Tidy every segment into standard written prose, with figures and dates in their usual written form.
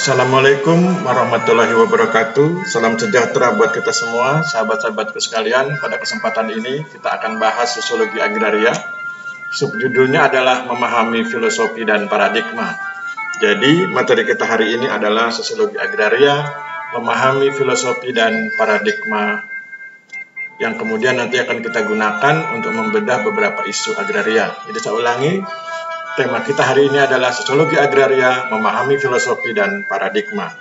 Assalamualaikum warahmatullahi wabarakatuh. Salam sejahtera buat kita semua, sahabat-sahabatku sekalian. Pada kesempatan ini kita akan bahas sosiologi agraria. Subjudulnya adalah memahami filosofi dan paradigma. Jadi materi kita hari ini adalah sosiologi agraria, memahami filosofi dan paradigma, yang kemudian nanti akan kita gunakan untuk membedah beberapa isu agraria. Jadi saya ulangi, tema kita hari ini adalah sosiologi agraria, memahami filosofi dan paradigma.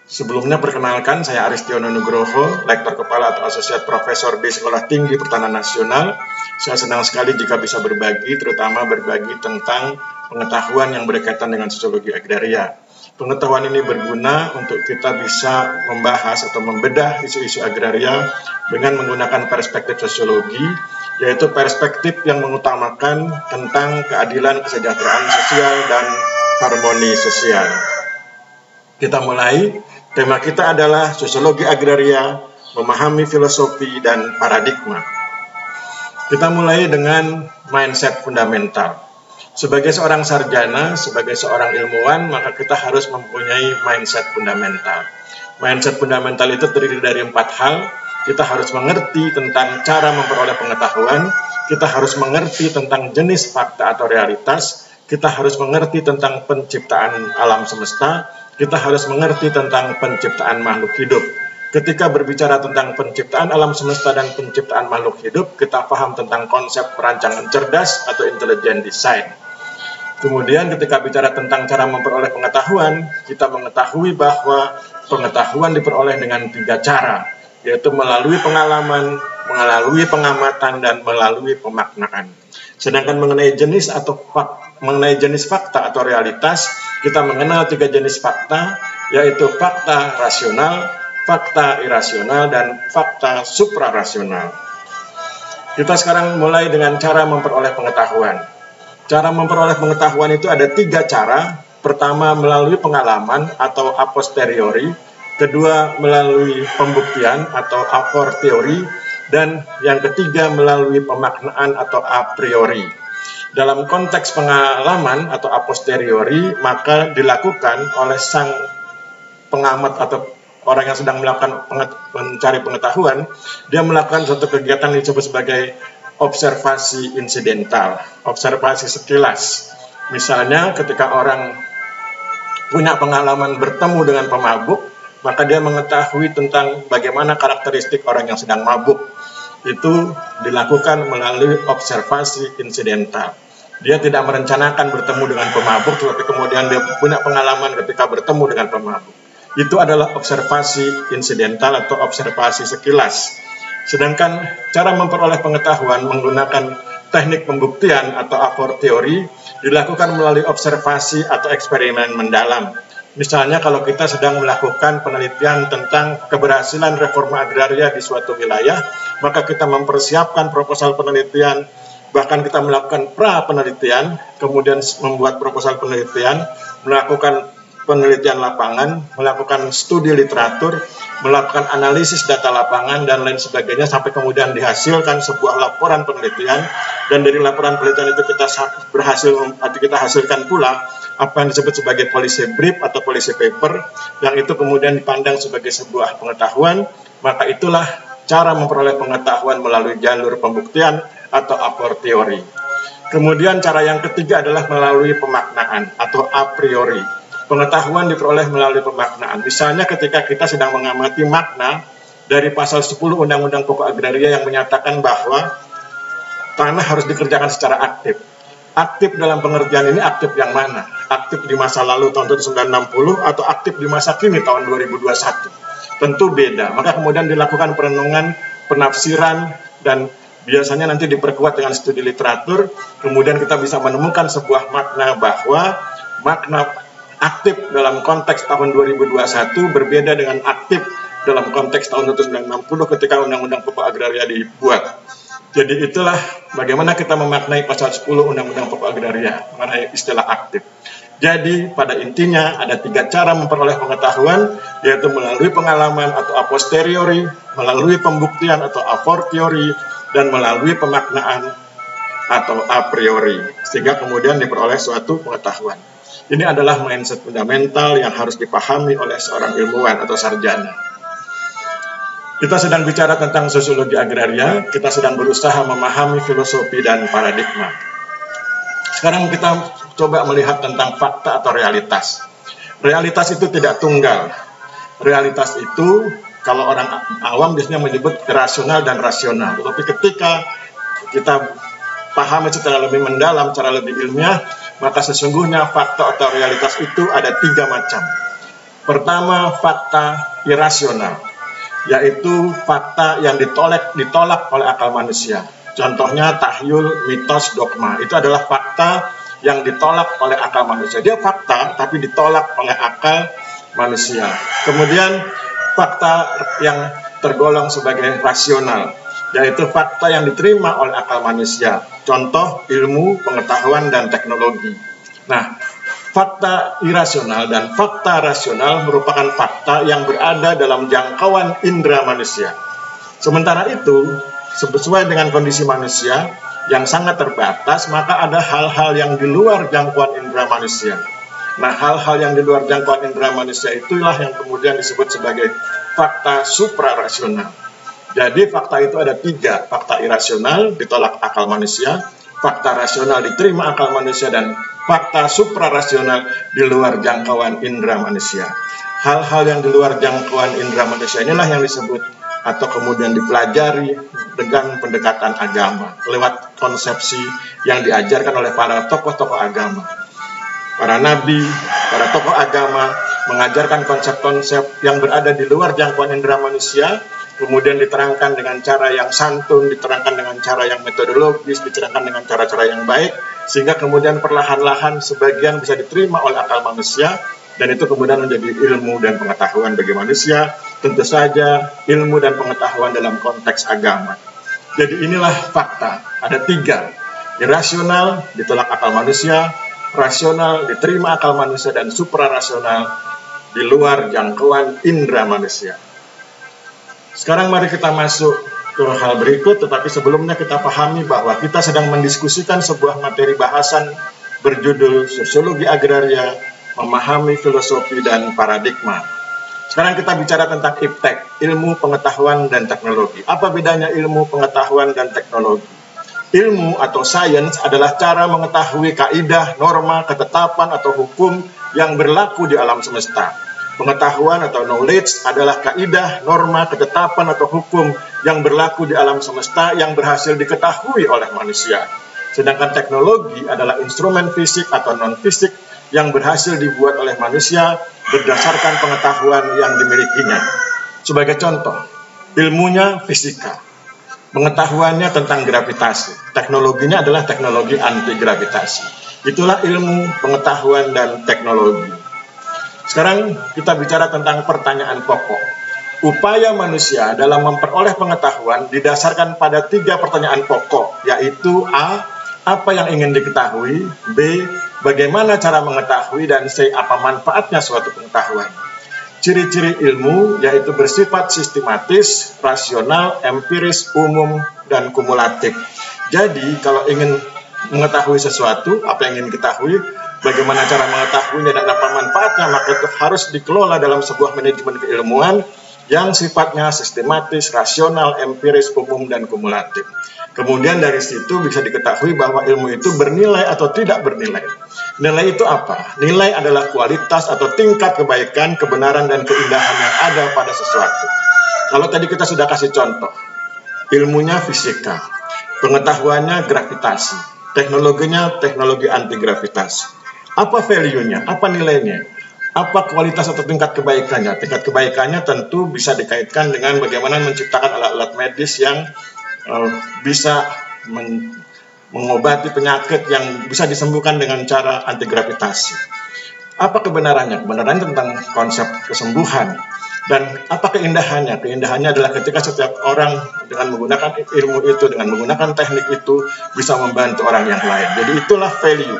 Sebelumnya perkenalkan, saya Aristiono Nugroho, Lektor Kepala atau Asosiat Profesor di Sekolah Tinggi Pertahanan Nasional. Saya senang sekali jika bisa berbagi, terutama berbagi tentang pengetahuan yang berkaitan dengan sosiologi agraria. Pengetahuan ini berguna untuk kita bisa membahas atau membedah isu-isu agraria dengan menggunakan perspektif sosiologi, yaitu perspektif yang mengutamakan tentang keadilan, kesejahteraan sosial, dan harmoni sosial. Kita mulai. Tema kita adalah sosiologi agraria, memahami filosofi dan paradigma. Kita mulai dengan mindset fundamental. Sebagai seorang sarjana, sebagai seorang ilmuwan, maka kita harus mempunyai mindset fundamental. Mindset fundamental itu terdiri dari 4 hal. Kita harus mengerti tentang cara memperoleh pengetahuan, kita harus mengerti tentang jenis fakta atau realitas, kita harus mengerti tentang penciptaan alam semesta, kita harus mengerti tentang penciptaan makhluk hidup. Ketika berbicara tentang penciptaan alam semesta dan penciptaan makhluk hidup, kita paham tentang konsep perancangan cerdas atau intelligent design. Kemudian ketika bicara tentang cara memperoleh pengetahuan, kita mengetahui bahwa pengetahuan diperoleh dengan 3 cara, yaitu melalui pengalaman, melalui pengamatan, dan melalui pemaknaan. Sedangkan mengenai jenis fakta atau realitas, kita mengenal 3 jenis fakta, yaitu fakta rasional, fakta irasional, dan fakta suprarasional. Kita sekarang mulai dengan cara memperoleh pengetahuan. Cara memperoleh pengetahuan itu ada 3 cara. Pertama, melalui pengalaman atau a posteriori. Kedua, melalui pembuktian atau a fortiori, dan yang ketiga melalui pemaknaan atau a priori. Dalam konteks pengalaman atau a posteriori, maka dilakukan oleh sang pengamat atau orang yang sedang melakukan mencari pengetahuan. Dia melakukan suatu kegiatan yang disebut sebagai observasi insidental, observasi sekilas. Misalnya ketika orang punya pengalaman bertemu dengan pemabuk, maka dia mengetahui tentang bagaimana karakteristik orang yang sedang mabuk. Itu dilakukan melalui observasi insidental. Dia tidak merencanakan bertemu dengan pemabuk, tetapi kemudian dia punya pengalaman ketika bertemu dengan pemabuk. Itu adalah observasi insidental atau observasi sekilas. Sedangkan cara memperoleh pengetahuan menggunakan teknik pembuktian atau a fortiori dilakukan melalui observasi atau eksperimen mendalam. Misalnya kalau kita sedang melakukan penelitian tentang keberhasilan reforma agraria di suatu wilayah, maka kita mempersiapkan proposal penelitian, bahkan kita melakukan pra-penelitian, kemudian membuat proposal penelitian, melakukan penelitian lapangan, melakukan studi literatur, melakukan analisis data lapangan, dan lain sebagainya, sampai kemudian dihasilkan sebuah laporan penelitian, dan dari laporan penelitian itu kita hasilkan pula apa yang disebut sebagai policy brief atau policy paper, yang itu kemudian dipandang sebagai sebuah pengetahuan. Maka itulah cara memperoleh pengetahuan melalui jalur pembuktian atau a fortiori. Kemudian cara yang ketiga adalah melalui pemaknaan atau a priori. Pengetahuan diperoleh melalui pemaknaan. Misalnya ketika kita sedang mengamati makna dari pasal 10 Undang-Undang Pokok Agraria yang menyatakan bahwa tanah harus dikerjakan secara aktif. Aktif dalam pengertian ini aktif yang mana? Aktif di masa lalu tahun 1960 atau aktif di masa kini tahun 2021? Tentu beda. Maka kemudian dilakukan perenungan, penafsiran, dan biasanya nanti diperkuat dengan studi literatur. Kemudian kita bisa menemukan sebuah makna bahwa makna aktif dalam konteks tahun 2021 berbeda dengan aktif dalam konteks tahun 1960 ketika Undang-Undang Pokok Agraria dibuat. Jadi itulah bagaimana kita memaknai pasal 10 Undang-Undang Pokok Agraria mengenai istilah aktif. Jadi pada intinya ada 3 cara memperoleh pengetahuan, yaitu melalui pengalaman atau a posteriori, melalui pembuktian atau a fortiori, dan melalui pemaknaan atau a priori, sehingga kemudian diperoleh suatu pengetahuan. Ini adalah mindset fundamental yang harus dipahami oleh seorang ilmuwan atau sarjana. Kita sedang bicara tentang sosiologi agraria, kita sedang berusaha memahami filosofi dan paradigma. Sekarang kita coba melihat tentang fakta atau realitas. Realitas itu tidak tunggal. Realitas itu kalau orang awam biasanya menyebut rasional dan rasional. Tetapi ketika kita pahami secara lebih mendalam, secara lebih ilmiah, maka sesungguhnya fakta atau realitas itu ada 3 macam. Pertama, fakta irasional, yaitu fakta yang ditolak oleh akal manusia. Contohnya tahyul, mitos, dogma. Itu adalah fakta yang ditolak oleh akal manusia. Dia fakta, tapi ditolak oleh akal manusia. Kemudian fakta yang tergolong sebagai rasional, yaitu fakta yang diterima oleh akal manusia. Contoh ilmu, pengetahuan, dan teknologi. Nah, fakta irasional dan fakta rasional merupakan fakta yang berada dalam jangkauan indera manusia. Sementara itu, sesuai dengan kondisi manusia yang sangat terbatas, maka ada hal-hal yang di luar jangkauan indera manusia. Nah, hal-hal yang di luar jangkauan indera manusia itulah yang kemudian disebut sebagai fakta suprarasional. Jadi fakta itu ada 3, fakta irasional ditolak akal manusia, fakta rasional diterima akal manusia, dan fakta suprarasional di luar jangkauan indera manusia. Hal-hal yang di luar jangkauan indera manusia inilah yang disebut atau kemudian dipelajari dengan pendekatan agama lewat konsepsi yang diajarkan oleh para tokoh-tokoh agama. Para nabi, para tokoh agama mengajarkan konsep-konsep yang berada di luar jangkauan indera manusia, kemudian diterangkan dengan cara yang santun, diterangkan dengan cara yang metodologis, diterangkan dengan cara-cara yang baik, sehingga kemudian perlahan-lahan sebagian bisa diterima oleh akal manusia, dan itu kemudian menjadi ilmu dan pengetahuan bagi manusia, tentu saja ilmu dan pengetahuan dalam konteks agama. Jadi inilah fakta, ada 3, irasional, ditolak akal manusia, rasional, diterima akal manusia, dan suprarasional, di luar jangkauan indera manusia. Sekarang mari kita masuk ke hal berikut, tetapi sebelumnya kita pahami bahwa kita sedang mendiskusikan sebuah materi bahasan berjudul Sosiologi Agraria, Memahami Filosofi dan Paradigma. Sekarang kita bicara tentang IPTEK, ilmu pengetahuan dan teknologi. Apa bedanya ilmu pengetahuan dan teknologi? Ilmu atau sains adalah cara mengetahui kaidah, norma, ketetapan atau hukum yang berlaku di alam semesta. Pengetahuan atau knowledge adalah kaidah, norma, ketetapan atau hukum yang berlaku di alam semesta yang berhasil diketahui oleh manusia. Sedangkan teknologi adalah instrumen fisik atau non-fisik yang berhasil dibuat oleh manusia berdasarkan pengetahuan yang dimilikinya. Sebagai contoh, ilmunya fisika, pengetahuannya tentang gravitasi, teknologinya adalah teknologi anti gravitasi. Itulah ilmu, pengetahuan, dan teknologi. Sekarang kita bicara tentang pertanyaan pokok. Upaya manusia dalam memperoleh pengetahuan didasarkan pada 3 pertanyaan pokok, yaitu A, apa yang ingin diketahui, B, bagaimana cara mengetahui, dan C, apa manfaatnya suatu pengetahuan. Ciri-ciri ilmu yaitu bersifat sistematis, rasional, empiris, umum, dan kumulatif. Jadi kalau ingin mengetahui sesuatu, apa yang ingin diketahui, bagaimana cara mengetahuinya, dan apa manfaatnya, maka itu harus dikelola dalam sebuah manajemen keilmuan yang sifatnya sistematis, rasional, empiris, umum, dan kumulatif. Kemudian dari situ bisa diketahui bahwa ilmu itu bernilai atau tidak bernilai. Nilai itu apa? Nilai adalah kualitas atau tingkat kebaikan, kebenaran, dan keindahan yang ada pada sesuatu. Kalau tadi kita sudah kasih contoh, ilmunya fisika, pengetahuannya gravitasi, teknologinya teknologi anti gravitasi. Apa value-nya? Apa nilainya? Apa kualitas atau tingkat kebaikannya? Tingkat kebaikannya tentu bisa dikaitkan dengan bagaimana menciptakan alat-alat medis yang bisa mengobati penyakit yang bisa disembuhkan dengan cara anti gravitasi. Apa kebenarannya? Kebenarannya tentang konsep kesembuhan. Dan apa keindahannya? Keindahannya adalah ketika setiap orang dengan menggunakan ilmu itu, dengan menggunakan teknik itu, bisa membantu orang yang lain. Jadi itulah value,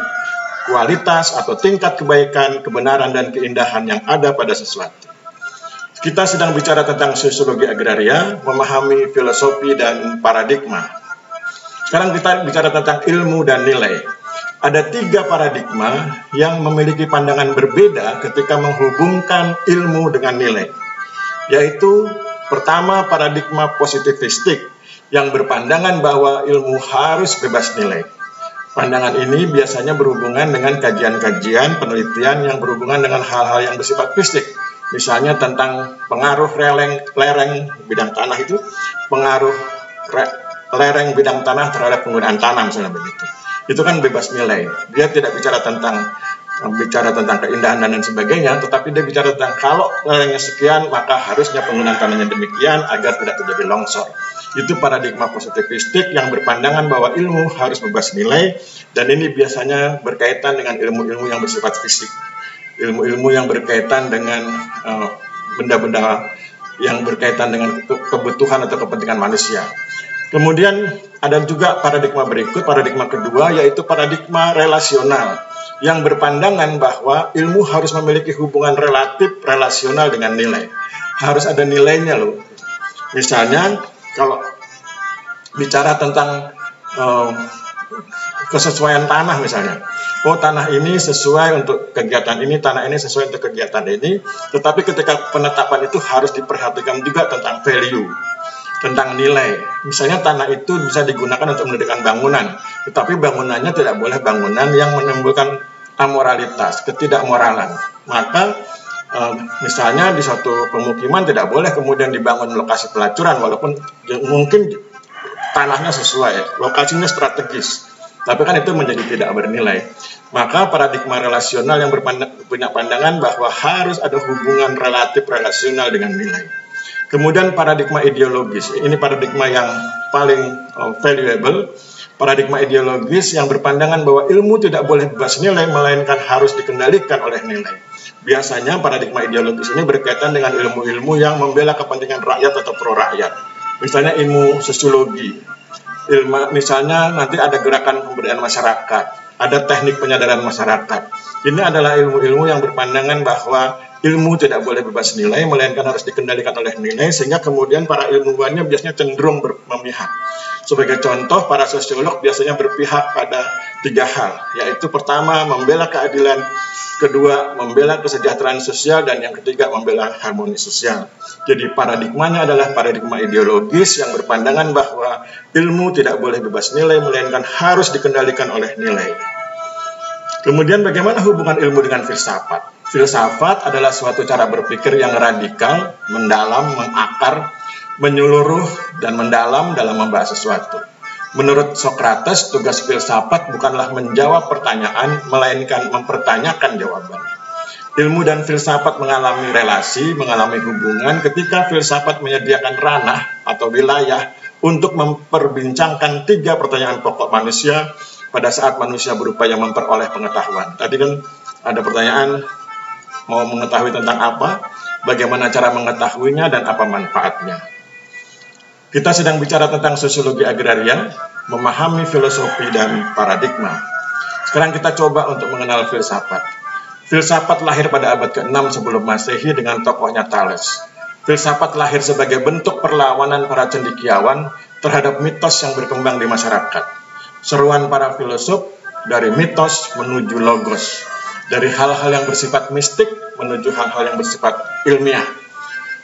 kualitas atau tingkat kebaikan, kebenaran, dan keindahan yang ada pada sesuatu. Kita sedang bicara tentang sosiologi agraria, memahami filosofi dan paradigma. Sekarang kita bicara tentang ilmu dan nilai. ada 3 paradigma yang memiliki pandangan berbeda ketika menghubungkan ilmu dengan nilai. Yaitu pertama paradigma positivistik yang berpandangan bahwa ilmu harus bebas nilai. Pandangan ini biasanya berhubungan dengan kajian-kajian penelitian yang berhubungan dengan hal-hal yang bersifat fisik. Misalnya tentang pengaruh lereng bidang tanah itu, pengaruh lereng bidang tanah terhadap penggunaan tanah misalnya begitu. Itu kan bebas nilai. Dia tidak bicara tentang keindahan dan lain sebagainya, tetapi dia bicara tentang kalau lerengnya sekian, maka harusnya penggunaan tanahnya demikian agar tidak terjadi longsor. Itu paradigma positivistik yang berpandangan bahwa ilmu harus bebas nilai, dan ini biasanya berkaitan dengan ilmu-ilmu yang bersifat fisik, ilmu-ilmu yang berkaitan dengan benda-benda yang berkaitan dengan kebutuhan atau kepentingan manusia. Kemudian ada juga paradigma berikut, paradigma kedua, yaitu paradigma relasional yang berpandangan bahwa ilmu harus memiliki hubungan relatif relasional dengan nilai. Harus ada nilainya loh. Misalnya kalau bicara tentang kesesuaian tanah misalnya, oh tanah ini sesuai untuk kegiatan ini, tanah ini sesuai untuk kegiatan ini, tetapi ketika penetapan itu harus diperhatikan juga tentang value, tentang nilai. Misalnya tanah itu bisa digunakan untuk mendirikan bangunan, tetapi bangunannya tidak boleh bangunan yang menimbulkan amoralitas, ketidakmoralan. Maka misalnya di suatu pemukiman tidak boleh kemudian dibangun lokasi pelacuran, walaupun mungkin tanahnya sesuai, lokasinya strategis, tapi kan itu menjadi tidak bernilai. Maka paradigma relasional yang punya pandangan bahwa harus ada hubungan relatif relasional dengan nilai. Kemudian paradigma ideologis, ini paradigma yang paling valuable. Paradigma ideologis yang berpandangan bahwa ilmu tidak boleh bebas nilai, melainkan harus dikendalikan oleh nilai. Biasanya paradigma ideologis ini berkaitan dengan ilmu-ilmu yang membela kepentingan rakyat atau pro-rakyat. Misalnya ilmu sosiologi, misalnya nanti ada gerakan pemberdayaan masyarakat, ada teknik penyadaran masyarakat. Ini adalah ilmu-ilmu yang berpandangan bahwa ilmu tidak boleh bebas nilai, melainkan harus dikendalikan oleh nilai, sehingga kemudian para ilmuwannya biasanya cenderung memihak. Sebagai contoh, para sosiolog biasanya berpihak pada 3 hal, yaitu pertama, membela keadilan, kedua, membela kesejahteraan sosial, dan yang ketiga, membela harmoni sosial. Jadi paradigmanya adalah paradigma ideologis yang berpandangan bahwa ilmu tidak boleh bebas nilai, melainkan harus dikendalikan oleh nilai. Kemudian bagaimana hubungan ilmu dengan filsafat? Filsafat adalah suatu cara berpikir yang radikal, mendalam, mengakar, menyeluruh, dan mendalam dalam membahas sesuatu. Menurut Socrates, tugas filsafat bukanlah menjawab pertanyaan, melainkan mempertanyakan jawaban. Ilmu dan filsafat mengalami relasi, mengalami hubungan ketika filsafat menyediakan ranah atau wilayah untuk memperbincangkan 3 pertanyaan pokok manusia pada saat manusia berupaya memperoleh pengetahuan. Tadi kan ada pertanyaan, mau mengetahui tentang apa, bagaimana cara mengetahuinya, dan apa manfaatnya. Kita sedang bicara tentang sosiologi agraria, memahami filosofi dan paradigma. Sekarang kita coba untuk mengenal filsafat. Filsafat lahir pada abad ke-6 sebelum Masehi dengan tokohnya Thales. Filsafat lahir sebagai bentuk perlawanan para cendekiawan terhadap mitos yang berkembang di masyarakat. Seruan para filosof dari mitos menuju logos, dari hal-hal yang bersifat mistik menuju hal-hal yang bersifat ilmiah.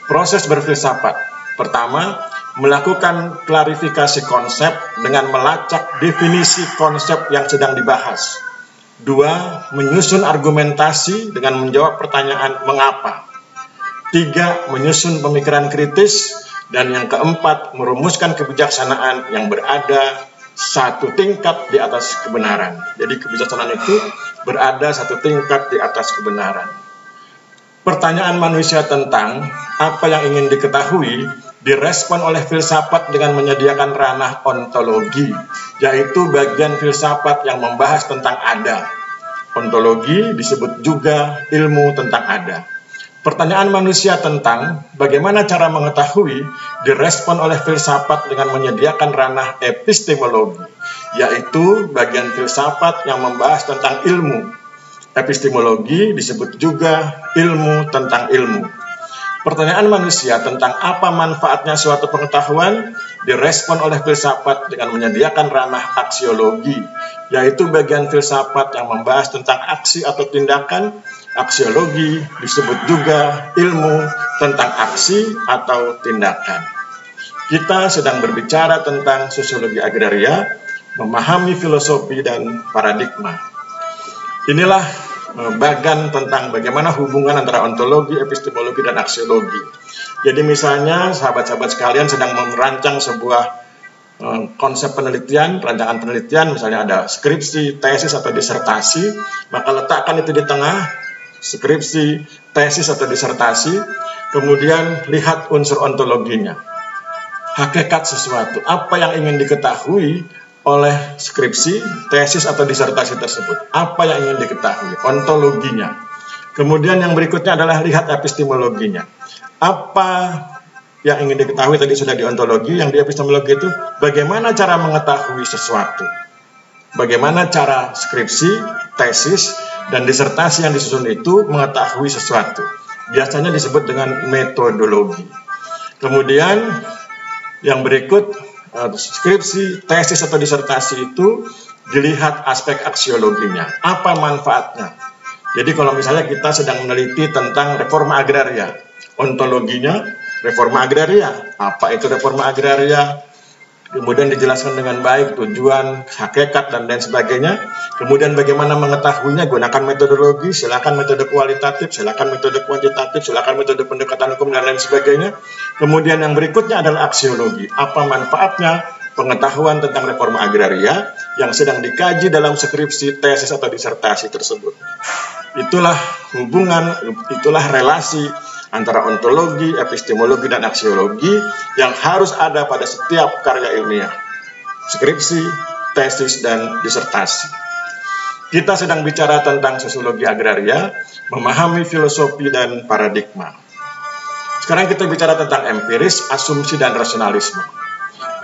Proses berfilsafat, pertama, melakukan klarifikasi konsep dengan melacak definisi konsep yang sedang dibahas. 2, menyusun argumentasi dengan menjawab pertanyaan mengapa. 3, menyusun pemikiran kritis. Dan yang keempat, merumuskan kebijaksanaan yang berada 1 tingkat di atas kebenaran. Jadi kebijaksanaan itu berada 1 tingkat di atas kebenaran. Pertanyaan manusia tentang apa yang ingin diketahui direspon oleh filsafat dengan menyediakan ranah ontologi, yaitu bagian filsafat yang membahas tentang ada. Ontologi disebut juga ilmu tentang ada. Pertanyaan manusia tentang bagaimana cara mengetahui direspon oleh filsafat dengan menyediakan ranah epistemologi, yaitu bagian filsafat yang membahas tentang ilmu. Epistemologi disebut juga ilmu tentang ilmu. Pertanyaan manusia tentang apa manfaatnya suatu pengetahuan direspon oleh filsafat dengan menyediakan ranah aksiologi, yaitu bagian filsafat yang membahas tentang aksi atau tindakan. Aksiologi disebut juga ilmu tentang aksi atau tindakan. Kita sedang berbicara tentang sosiologi agraria, memahami filosofi dan paradigma. Inilah bagan tentang bagaimana hubungan antara ontologi, epistemologi, dan aksiologi. Jadi misalnya sahabat-sahabat sekalian sedang merancang sebuah konsep penelitian, rancangan penelitian, misalnya ada skripsi, tesis, atau disertasi, maka letakkan itu di tengah, skripsi, tesis, atau disertasi, kemudian lihat unsur ontologinya. Hakikat sesuatu, apa yang ingin diketahui oleh skripsi, tesis, atau disertasi tersebut. Apa yang ingin diketahui? Ontologinya. Kemudian yang berikutnya adalah lihat epistemologinya. Apa yang ingin diketahui tadi sudah di ontologi, yang di epistemologi itu bagaimana cara mengetahui sesuatu. Bagaimana cara skripsi, tesis, dan disertasi yang disusun itu mengetahui sesuatu. Biasanya disebut dengan metodologi. Kemudian yang berikut, skripsi, tesis, atau disertasi itu dilihat aspek aksiologinya. Apa manfaatnya? Jadi kalau misalnya kita sedang meneliti tentang reforma agraria, ontologinya reforma agraria. Apa itu reforma agraria? Kemudian dijelaskan dengan baik tujuan, hakikat, dan lain sebagainya. Kemudian bagaimana mengetahuinya, gunakan metodologi, silakan metode kualitatif, silakan metode kuantitatif, silakan metode pendekatan hukum, dan lain sebagainya. Kemudian yang berikutnya adalah aksiologi. Apa manfaatnya pengetahuan tentang reforma agraria yang sedang dikaji dalam skripsi, tesis, atau disertasi tersebut. Itulah hubungan, itulah relasi antara ontologi, epistemologi, dan aksiologi yang harus ada pada setiap karya ilmiah, skripsi, tesis, dan disertasi. Kita sedang bicara tentang sosiologi agraria, memahami filosofi dan paradigma. Sekarang kita bicara tentang empiris, asumsi, dan rasionalisme.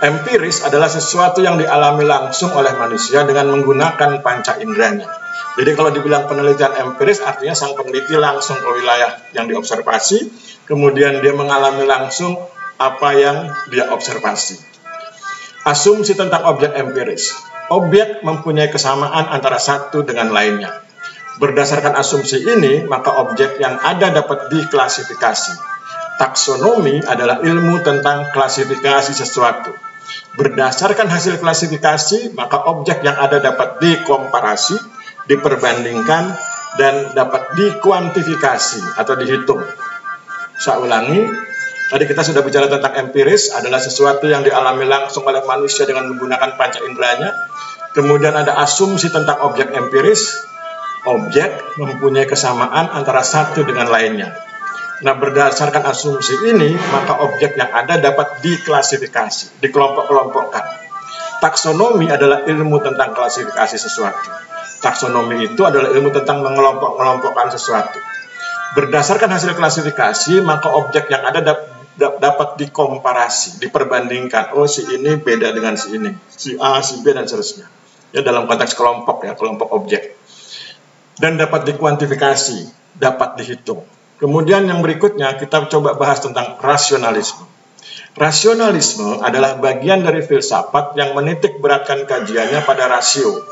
Empiris adalah sesuatu yang dialami langsung oleh manusia dengan menggunakan panca inderanya. Jadi kalau dibilang penelitian empiris, artinya sang peneliti langsung ke wilayah yang diobservasi, kemudian dia mengalami langsung apa yang dia observasi. Asumsi tentang objek empiris. Objek mempunyai kesamaan antara satu dengan lainnya. Berdasarkan asumsi ini, maka objek yang ada dapat diklasifikasi. Taksonomi adalah ilmu tentang klasifikasi sesuatu. Berdasarkan hasil klasifikasi, maka objek yang ada dapat dikomparasi, diperbandingkan, dan dapat dikuantifikasi atau dihitung. Saya ulangi, tadi kita sudah bicara tentang empiris, adalah sesuatu yang dialami langsung oleh manusia dengan menggunakan panca inderanya. Kemudian ada asumsi tentang objek empiris, objek mempunyai kesamaan antara satu dengan lainnya. Nah, berdasarkan asumsi ini, maka objek yang ada dapat diklasifikasi, dikelompok-kelompokkan. Taksonomi adalah ilmu tentang klasifikasi sesuatu. Taksonomi itu adalah ilmu tentang mengelompok-kelompokkan sesuatu. Berdasarkan hasil klasifikasi, maka objek yang ada dapat dikomparasi, diperbandingkan. Oh, si ini beda dengan si ini, si A, si B, dan seterusnya. Ya, dalam konteks kelompok, ya, kelompok objek. Dan dapat dikuantifikasi, dapat dihitung. Kemudian yang berikutnya kita coba bahas tentang rasionalisme. Rasionalisme adalah bagian dari filsafat yang menitik beratkan kajiannya pada rasio.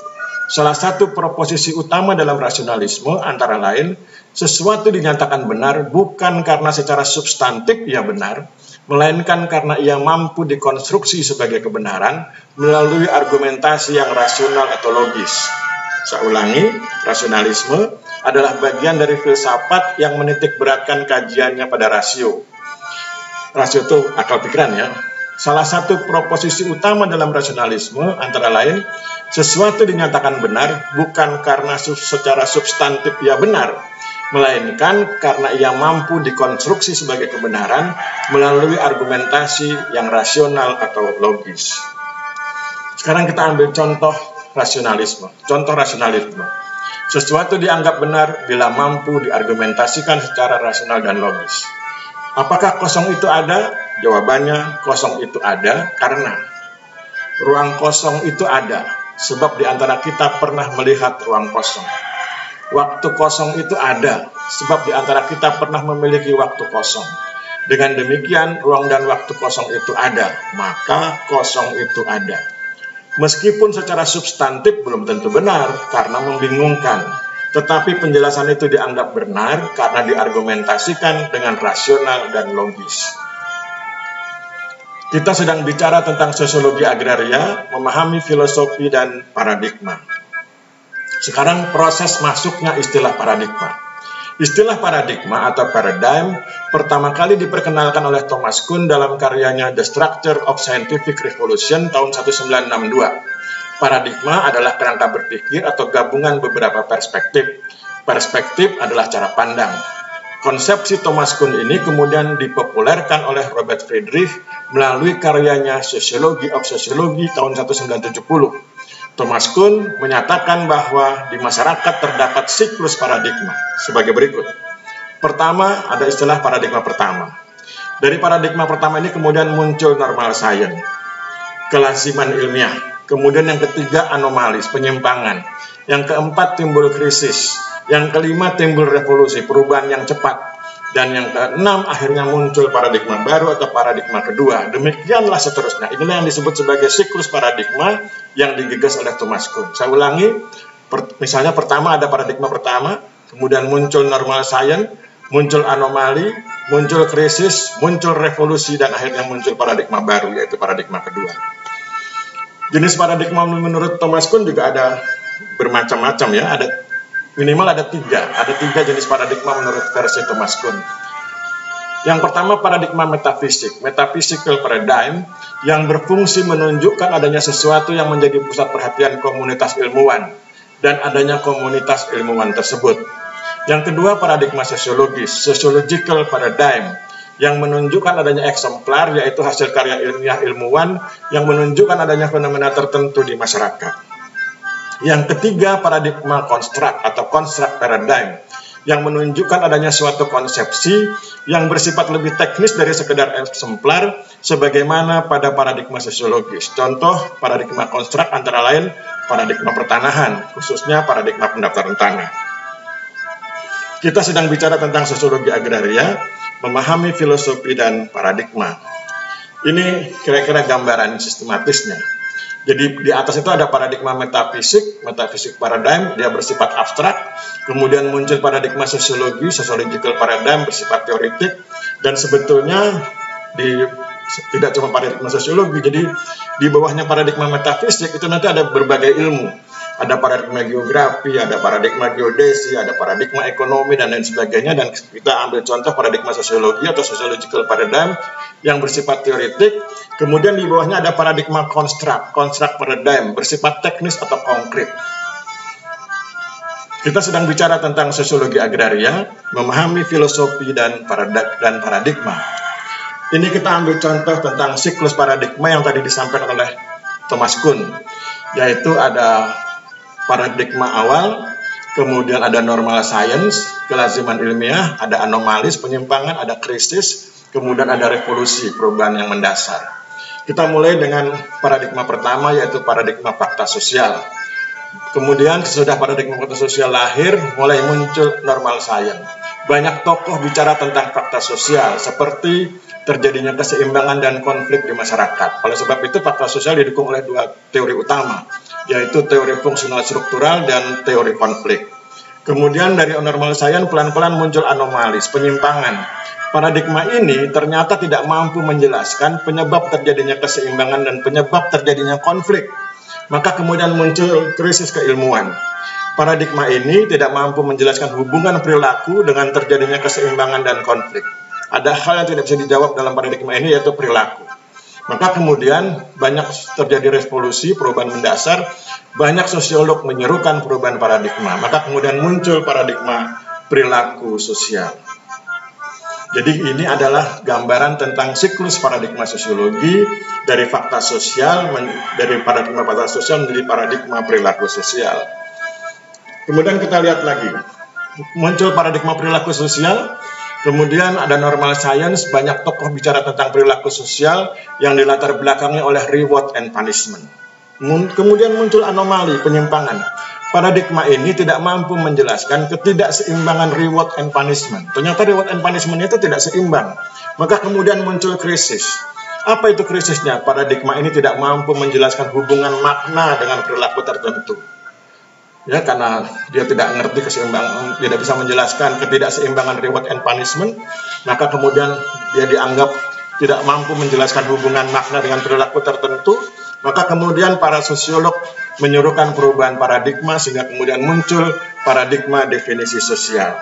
Salah satu proposisi utama dalam rasionalisme antara lain, sesuatu dinyatakan benar bukan karena secara substantif ia benar, melainkan karena ia mampu dikonstruksi sebagai kebenaran melalui argumentasi yang rasional atau logis. Saya ulangi, rasionalisme adalah bagian dari filsafat yang menitik beratkan kajiannya pada rasio. Rasio itu akal pikiran, ya. Salah satu proposisi utama dalam rasionalisme antara lain, sesuatu dinyatakan benar bukan karena secara substantif ia benar, melainkan karena ia mampu dikonstruksi sebagai kebenaran melalui argumentasi yang rasional atau logis. Sekarang kita ambil contoh rasionalisme. Contoh rasionalisme. Sesuatu dianggap benar bila mampu diargumentasikan secara rasional dan logis. Apakah kosong itu ada? Jawabannya, kosong itu ada karena ruang kosong itu ada, sebab di antara kita pernah melihat ruang kosong. Waktu kosong itu ada, sebab di antara kita pernah memiliki waktu kosong. Dengan demikian, ruang dan waktu kosong itu ada, maka kosong itu ada. Meskipun secara substantif belum tentu benar karena membingungkan, tetapi penjelasan itu dianggap benar karena diargumentasikan dengan rasional dan logis. Kita sedang bicara tentang sosiologi agraria, memahami filosofi dan paradigma. Sekarang proses masuknya istilah paradigma. Istilah paradigma atau paradigm pertama kali diperkenalkan oleh Thomas Kuhn dalam karyanya The Structure of Scientific Revolution tahun 1962. Paradigma adalah kerangka berpikir atau gabungan beberapa perspektif. Perspektif adalah cara pandang. Konsepsi Thomas Kuhn ini kemudian dipopulerkan oleh Robert Friedrich melalui karyanya Sociology of Sociology tahun 1970. Thomas Kuhn menyatakan bahwa di masyarakat terdapat siklus paradigma sebagai berikut. Pertama, ada istilah paradigma pertama. Dari paradigma pertama ini kemudian muncul normal science, kelaziman ilmiah. Kemudian yang ketiga, anomalis, penyimpangan. Yang keempat, timbul krisis. Yang kelima, timbul revolusi, perubahan yang cepat. Dan yang keenam, akhirnya muncul paradigma baru atau paradigma kedua. Demikianlah seterusnya. Inilah yang disebut sebagai siklus paradigma yang digagas oleh Thomas Kuhn. Saya ulangi, misalnya pertama ada paradigma pertama, kemudian muncul normal science, muncul anomali, muncul krisis, muncul revolusi, dan akhirnya muncul paradigma baru, yaitu paradigma kedua. Jenis paradigma menurut Thomas Kuhn juga ada bermacam-macam ya, minimal ada tiga jenis paradigma menurut versi Thomas Kuhn. Yang pertama paradigma metafisik, metaphysical paradigm, yang berfungsi menunjukkan adanya sesuatu yang menjadi pusat perhatian komunitas ilmuwan dan adanya komunitas ilmuwan tersebut. Yang kedua paradigma sosiologis, sociological paradigm, yang menunjukkan adanya eksemplar, yaitu hasil karya ilmiah ilmuwan yang menunjukkan adanya fenomena tertentu di masyarakat. Yang ketiga, paradigma konstruk atau construct paradigm, yang menunjukkan adanya suatu konsepsi yang bersifat lebih teknis dari sekedar eksemplar, sebagaimana pada paradigma sosiologis. Contoh paradigma konstruk antara lain paradigma pertanahan, khususnya paradigma pendaftaran tanah. Kita sedang bicara tentang sosiologi agraria, memahami filosofi dan paradigma. Ini kira-kira gambaran sistematisnya. Jadi di atas itu ada paradigma metafisik paradigm, dia bersifat abstrak. Kemudian muncul paradigma sosiologi, sociological paradigm, bersifat teoritik. Dan sebetulnya tidak cuma paradigma sosiologi, jadi di bawahnya paradigma metafisik itu nanti ada berbagai ilmu. Ada paradigma geografi, ada paradigma geodesi, ada paradigma ekonomi, dan lain sebagainya. Dan kita ambil contoh paradigma sosiologi atau sociological paradigm yang bersifat teoritik. Kemudian di bawahnya ada paradigma construct paradigm, bersifat teknis atau konkret. Kita sedang bicara tentang sosiologi agraria, memahami filosofi dan paradigma. Ini kita ambil contoh tentang siklus paradigma yang tadi disampaikan oleh Thomas Kuhn, yaitu ada paradigma awal, kemudian ada normal science, kelaziman ilmiah, ada anomalis, penyimpangan, ada krisis, kemudian ada revolusi, perubahan yang mendasar. Kita mulai dengan paradigma pertama, yaitu paradigma fakta sosial. Kemudian sesudah paradigma fakta sosial lahir, mulai muncul normal science. Banyak tokoh bicara tentang fakta sosial, seperti terjadinya keseimbangan dan konflik di masyarakat. Oleh sebab itu, fakta sosial didukung oleh dua teori utama, yaitu teori fungsional struktural dan teori konflik. Kemudian dari normal science pelan-pelan muncul anomalis, penyimpangan. Paradigma ini ternyata tidak mampu menjelaskan penyebab terjadinya keseimbangan dan penyebab terjadinya konflik. Maka kemudian muncul krisis keilmuan. Paradigma ini tidak mampu menjelaskan hubungan perilaku dengan terjadinya keseimbangan dan konflik. Ada hal yang tidak bisa dijawab dalam paradigma ini, yaitu perilaku. Maka kemudian banyak terjadi revolusi, perubahan mendasar, banyak sosiolog menyerukan perubahan paradigma. Maka kemudian muncul paradigma perilaku sosial. Jadi ini adalah gambaran tentang siklus paradigma sosiologi dari fakta sosial, dari paradigma fakta sosial menjadi paradigma perilaku sosial. Kemudian kita lihat lagi, muncul paradigma perilaku sosial, kemudian ada normal science, banyak tokoh bicara tentang perilaku sosial yang dilatar belakangi oleh reward and punishment. Kemudian muncul anomali, penyimpangan. paradigma ini tidak mampu menjelaskan ketidakseimbangan reward and punishment. Ternyata reward and punishment itu tidak seimbang. Maka kemudian muncul krisis. Apa itu krisisnya? Paradigma ini tidak mampu menjelaskan hubungan makna dengan perilaku tertentu. Ya, karena dia tidak mengerti keseimbangan, tidak bisa menjelaskan ketidakseimbangan reward and punishment, maka kemudian dia dianggap tidak mampu menjelaskan hubungan makna dengan perilaku tertentu. Maka kemudian para sosiolog menyuruhkan perubahan paradigma sehingga kemudian muncul paradigma definisi sosial.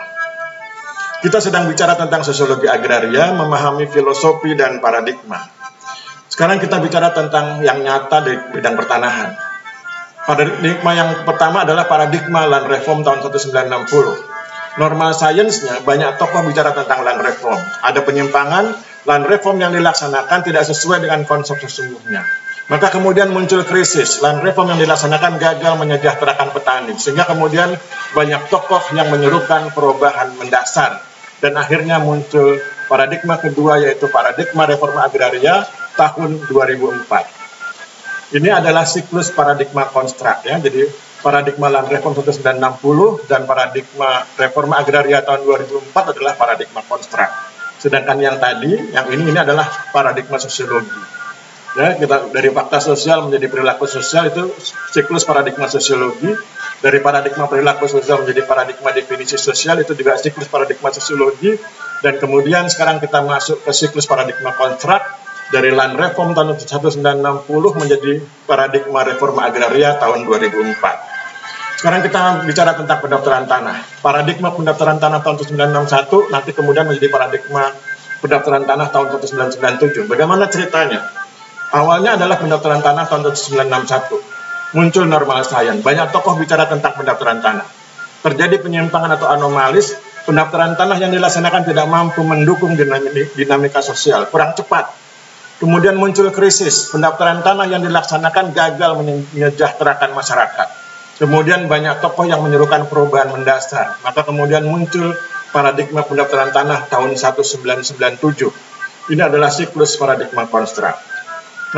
Kita sedang bicara tentang sosiologi agraria, memahami filosofi dan paradigma. Sekarang kita bicara tentang yang nyata di bidang pertanahan. Paradigma yang pertama adalah paradigma land reform tahun 1960. Normal science-nya banyak tokoh bicara tentang land reform. Ada penyimpangan, land reform yang dilaksanakan tidak sesuai dengan konsep sesungguhnya. Maka kemudian muncul krisis, land reform yang dilaksanakan gagal menyejahterakan petani. Sehingga kemudian banyak tokoh yang menyerukan perubahan mendasar. Dan akhirnya muncul paradigma kedua, yaitu paradigma reforma agraria tahun 2004. Ini adalah siklus paradigma konstruk, ya. Jadi paradigma land reform 1960 dan paradigma reforma agraria tahun 2004 adalah paradigma konstruk. Sedangkan yang tadi, yang ini adalah paradigma sosiologi. Ya, kita dari fakta sosial menjadi perilaku sosial itu siklus paradigma sosiologi. Dari paradigma perilaku sosial menjadi paradigma definisi sosial itu juga siklus paradigma sosiologi. Dan kemudian sekarang kita masuk ke siklus paradigma konstruk. Dari land reform tahun 1960 menjadi paradigma reforma agraria tahun 2004. Sekarang kita bicara tentang pendaftaran tanah. Paradigma pendaftaran tanah tahun 1961 nanti kemudian menjadi paradigma pendaftaran tanah tahun 1997. Bagaimana ceritanya? Awalnya adalah pendaftaran tanah tahun 1961. Muncul normal science. Banyak tokoh bicara tentang pendaftaran tanah. Terjadi penyimpangan atau anomalis. Pendaftaran tanah yang dilaksanakan tidak mampu mendukung dinamika sosial. Kurang cepat. Kemudian muncul krisis, pendaftaran tanah yang dilaksanakan gagal menyejahterakan masyarakat. Kemudian banyak tokoh yang menyerukan perubahan mendasar. Maka kemudian muncul paradigma pendaftaran tanah tahun 1997. Ini adalah siklus paradigma konstruk.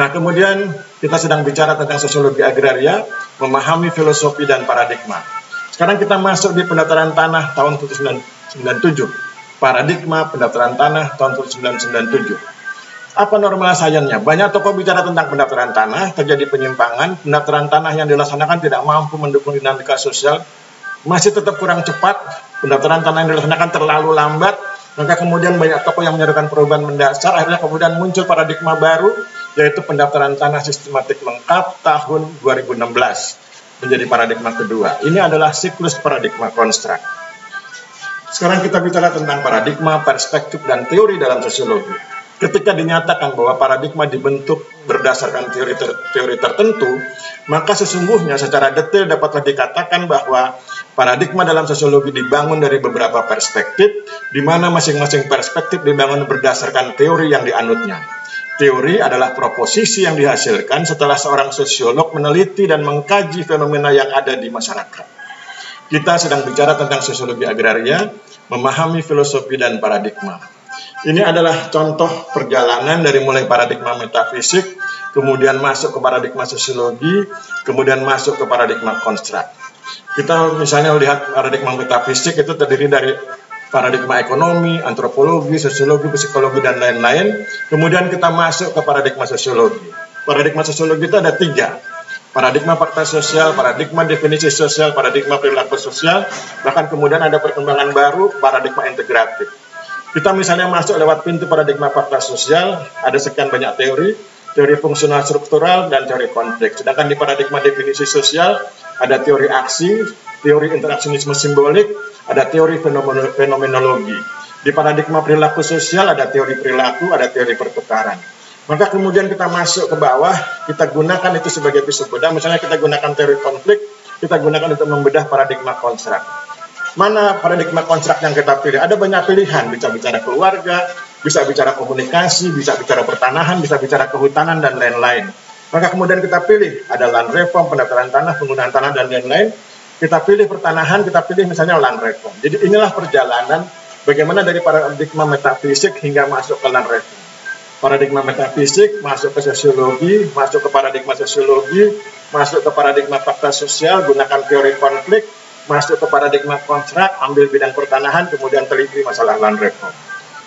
Nah, kemudian kita sedang bicara tentang sosiologi agraria, memahami filosofi dan paradigma. Sekarang kita masuk di pendaftaran tanah tahun 1997. Paradigma pendaftaran tanah tahun 1997. Apa normal science-nya? Banyak tokoh bicara tentang pendaftaran tanah, terjadi penyimpangan, pendaftaran tanah yang dilaksanakan tidak mampu mendukung dinamika sosial, masih tetap kurang cepat, pendaftaran tanah yang dilaksanakan terlalu lambat, maka kemudian banyak tokoh yang menyerukan perubahan mendasar, akhirnya kemudian muncul paradigma baru, yaitu pendaftaran tanah sistematik lengkap tahun 2016, menjadi paradigma kedua. Ini adalah siklus paradigma konstruk. Sekarang kita bicara tentang paradigma, perspektif, dan teori dalam sosiologi. Ketika dinyatakan bahwa paradigma dibentuk berdasarkan teori tertentu, maka sesungguhnya secara detail dapatlah dikatakan bahwa paradigma dalam sosiologi dibangun dari beberapa perspektif, di mana masing-masing perspektif dibangun berdasarkan teori yang dianutnya. Teori adalah proposisi yang dihasilkan setelah seorang sosiolog meneliti dan mengkaji fenomena yang ada di masyarakat. Kita sedang bicara tentang sosiologi agraria, memahami filosofi dan paradigma. Ini adalah contoh perjalanan dari mulai paradigma metafisik, kemudian masuk ke paradigma sosiologi, kemudian masuk ke paradigma konstruk. Kita misalnya lihat paradigma metafisik itu terdiri dari paradigma ekonomi, antropologi, sosiologi, psikologi, dan lain-lain. Kemudian kita masuk ke paradigma sosiologi. Paradigma sosiologi itu ada 3. Paradigma fakta sosial, paradigma definisi sosial, paradigma perilaku sosial, bahkan kemudian ada perkembangan baru, paradigma integratif. Kita misalnya masuk lewat pintu paradigma fakta sosial, ada sekian banyak teori fungsional struktural, dan teori konflik. Sedangkan di paradigma definisi sosial, ada teori aksi, teori interaksionisme simbolik, ada teori fenomenologi. Di paradigma perilaku sosial, ada teori perilaku, ada teori pertukaran. Maka kemudian kita masuk ke bawah, kita gunakan itu sebagai pisau bedah. Misalnya kita gunakan teori konflik, kita gunakan untuk membedah paradigma konstruk. Mana paradigma konstruk yang kita pilih? Ada banyak pilihan, bisa bicara keluarga, bisa bicara komunikasi, bisa bicara pertanahan, bisa bicara kehutanan, dan lain-lain. Maka kemudian kita pilih, ada land reform, pendaftaran tanah, penggunaan tanah, dan lain-lain. Kita pilih pertanahan, kita pilih misalnya land reform. Jadi inilah perjalanan bagaimana dari paradigma metafisik hingga masuk ke land reform. paradigma metafisik, masuk ke sosiologi, masuk ke paradigma sosiologi, masuk ke paradigma fakta sosial, gunakan teori konflik, masuk ke paradigma kontrak, ambil bidang pertanahan, kemudian teliti masalah land reform.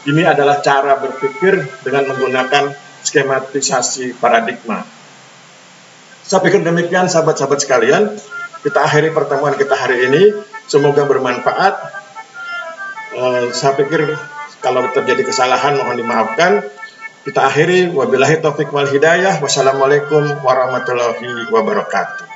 Ini adalah cara berpikir dengan menggunakan skematisasi paradigma. Saya pikir demikian sahabat-sahabat sekalian. Kita akhiri pertemuan kita hari ini. Semoga bermanfaat. Saya pikir kalau terjadi kesalahan mohon dimaafkan. Kita akhiri. Wabillahi taufiq wal hidayah. Wassalamualaikum warahmatullahi wabarakatuh.